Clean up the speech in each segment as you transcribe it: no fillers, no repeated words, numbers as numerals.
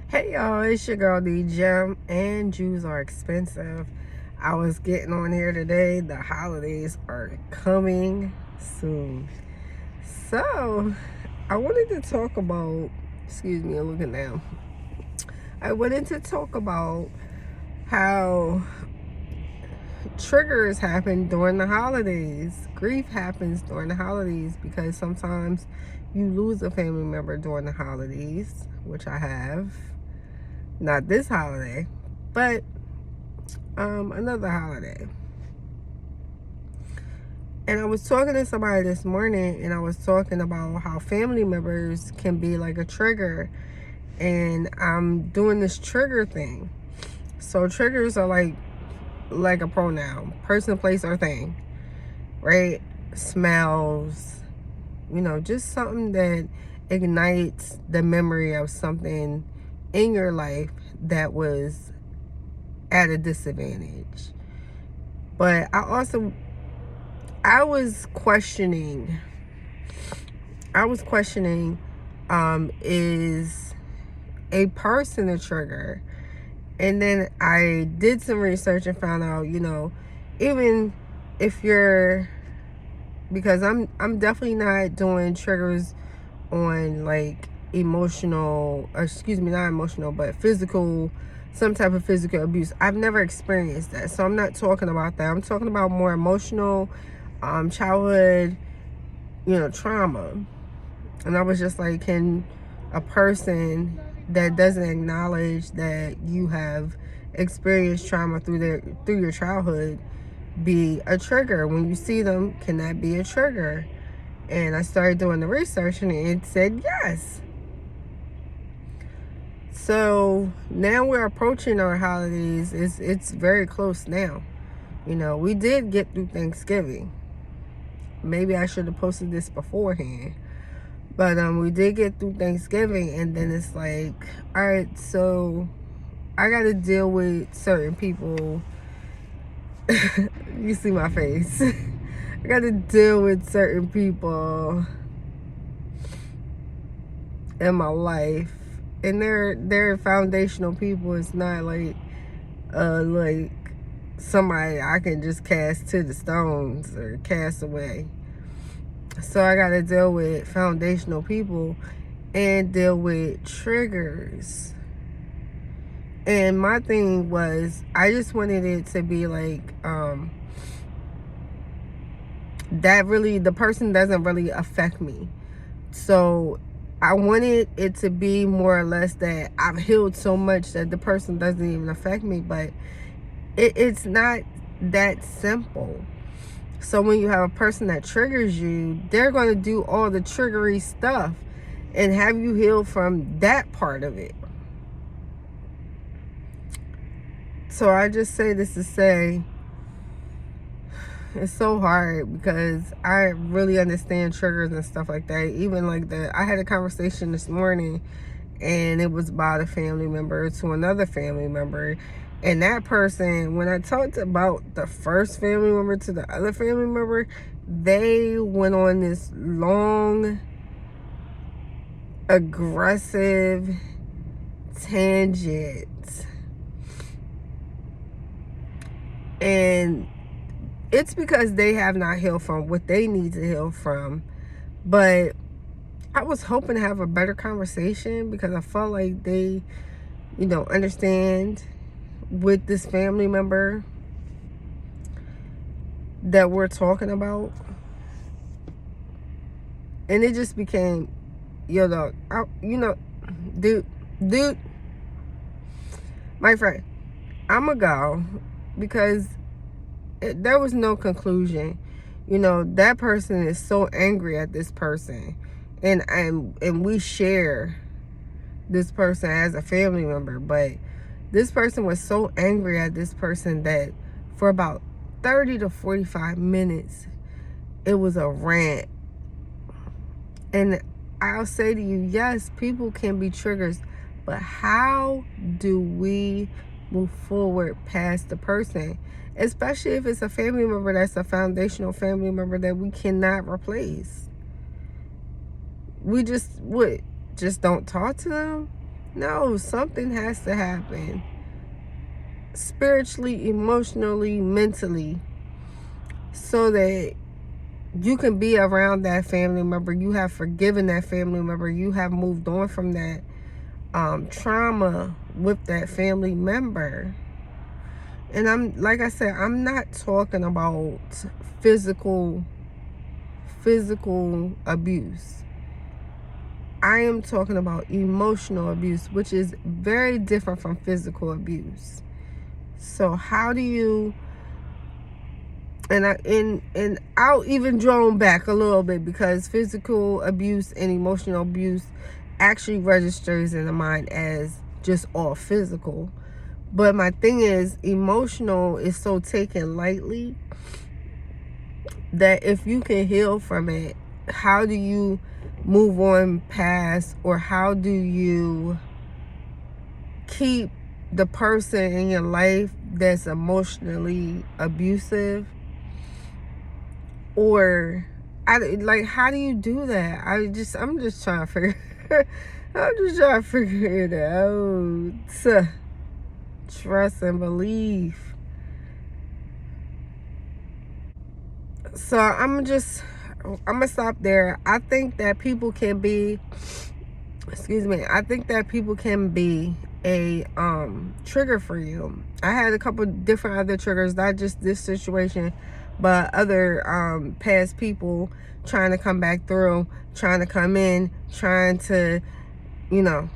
Hey y'all, it's your girl D Gem, and Jews are expensive. I was getting on here today. The holidays are coming soon. So, I wanted to talk about, excuse me, I'm looking down. I wanted to talk about how triggers happen during the holidays. Grief happens during the holidays because sometimes you lose a family member during the holidays, which I have. Not this holiday, but another holiday. And I was talking to somebody this morning, and I was talking about how family members can be like a trigger, and I'm doing this trigger thing. So triggers are like a pronoun: person, place, or thing, right? Smells, just something that ignites the memory of something in your life that was at a disadvantage. But I was questioning is a person a trigger? And then I did some research and found out, even if you're, because I'm definitely not doing triggers on like emotional, or excuse me, not emotional, but physical, some type of physical abuse. I've never experienced that, so I'm not talking about that. I'm talking about more emotional, childhood, trauma. And I was just like, can a person that doesn't acknowledge that you have experienced trauma through your childhood be a trigger? When you see them, can that be a trigger? And I started doing the research, and it said yes. So now we're approaching our holidays. It's very close now. We did get through Thanksgiving. Maybe I should have posted this beforehand. But we did get through Thanksgiving, and then it's like, all right, so I got to deal with certain people. You see my face. I got to deal with certain people in my life, and they're foundational people. It's not like somebody I can just cast to the stones or cast away. So I got to deal with foundational people and deal with triggers. And my thing was, I just wanted it to be like, that really, the person doesn't really affect me. So I wanted it to be more or less that I've healed so much that the person doesn't even affect me. But it's not that simple. So when you have a person that triggers you, they're going to do all the triggery stuff and have you heal from that part of it. So I just say this to say, it's so hard because I really understand triggers and stuff like that. Even like I had a conversation this morning, and it was about a family member to another family member. And that person, when I talked about the first family member to the other family member, they went on this long, aggressive tangent. And it's because they have not healed from what they need to heal from. But I was hoping to have a better conversation because I felt like they, understand with this family member that we're talking about. And it just became, dude, my friend, I'm gonna go because there was no conclusion. That person is so angry at this person, and we share this person as a family member, but this person was so angry at this person that for about 30 to 45 minutes, it was a rant. And I'll say to you, yes, people can be triggers, but how do we move forward past the person? Especially if it's a family member that's a foundational family member that we cannot replace. We just don't talk to them? No, something has to happen. Spiritually, emotionally, mentally, so that you can be around that family member. You have forgiven that family member. You have moved on from that trauma with that family member. And I'm, like I said, I'm not talking about physical abuse. I am talking about emotional abuse, which is very different from physical abuse. So how do you, and I'll even drone back a little bit, because physical abuse and emotional abuse actually registers in the mind as just all physical. But my thing is, emotional is so taken lightly that if you can heal from it, how do you move on past, or how do you keep the person in your life that's emotionally abusive? Or how do you do that? I'm just trying to figure I'm just trying to figure it out. Trust and believe. So I'm gonna stop there. I think that people can be, I think that people can be a trigger for you. I had a couple different other triggers, not just this situation, but other past people trying to come back through, trying to come in, trying to, you know,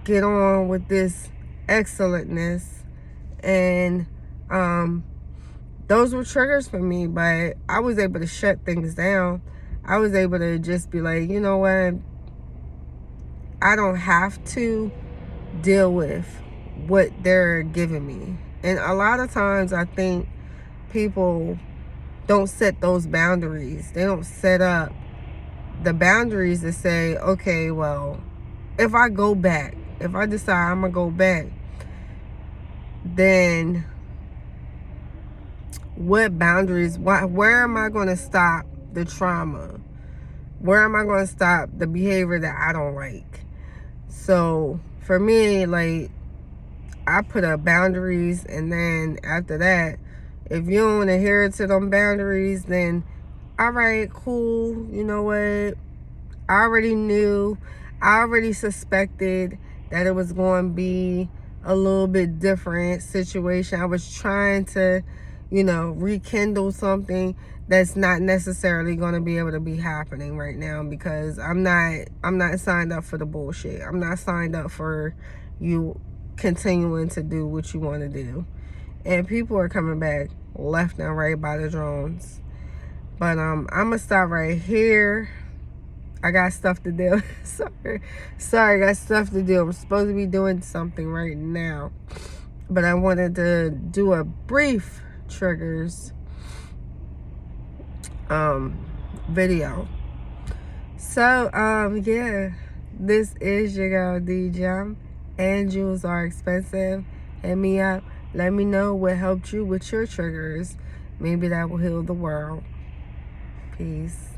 get on with this excellentness. And those were triggers for me, but I was able to shut things down. I was able to just be like, you know what, I don't have to deal with what they're giving me. And a lot of times I think people don't set those boundaries. They don't set up the boundaries to say, okay, well, if I go back, if I decide I'm gonna go back, then what boundaries, where am I going to stop the trauma? Where am I going to stop the behavior that I don't like? So for me, like, I put up boundaries, and then after that, if you don't adhere to them boundaries, then all right, cool. You know what? I already knew, I already suspected that it was going to be a little bit different situation. I was trying to, you know, rekindle something that's not necessarily going to be able to be happening right now, because I'm not signed up for the bullshit. I'm not signed up for you continuing to do what you want to do. And people are coming back left and right by the drones. But I'm gonna stop right here. I got stuff to do. Sorry, I got stuff to do. I'm supposed to be doing something right now, but I wanted to do a brief triggers video. So yeah, this is your girl D Jam, and jewels are expensive. Hit me up. Let me know what helped you with your triggers. Maybe that will heal the world. Peace.